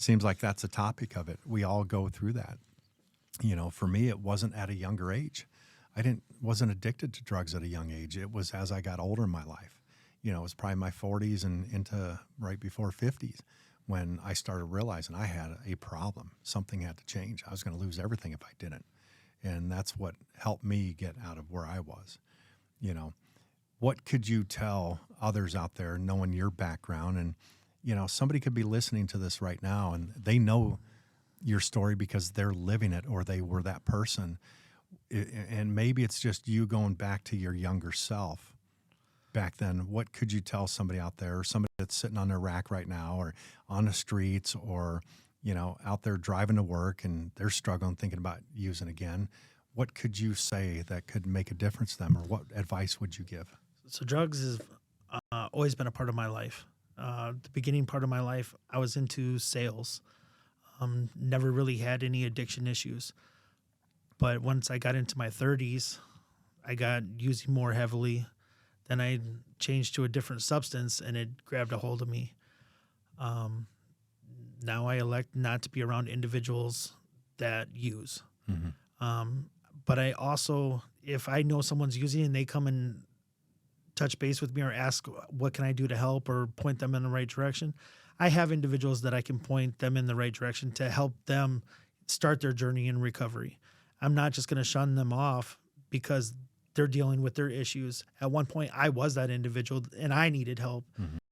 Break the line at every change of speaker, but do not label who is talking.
seems like that's a topic of it. We all go through that. For me, it wasn't at a younger age. Wasn't addicted to drugs at a young age. It was as I got older in my life. It was probably my 40s and into right before 50s when I started realizing I had a problem. Something had to change. I was going to lose everything if I didn't. And that's what helped me get out of where I was. What could you tell others out there knowing your background? And, somebody could be listening to this right now and they know your story because they're living it or they were that person. And maybe it's just you going back to your younger self back then. What could you tell somebody out there, or somebody that's sitting on their rack right now or on the streets or, out there driving to work and they're struggling, thinking about using again? What could you say that could make a difference to them, or what advice would you give?
So drugs has always been a part of my life. The beginning part of my life, I was into sales. Never really had any addiction issues. But once I got into my 30s, I got using more heavily. Then I changed to a different substance and it grabbed a hold of me. Now I elect not to be around individuals that use. But I also, if I know someone's using and they come and touch base with me or ask what can I do to help or point them in the right direction, I have individuals that I can point them in the right direction to help them start their journey in recovery. I'm not just going to shun them off because they're dealing with their issues. At one point, I was that individual and I needed help.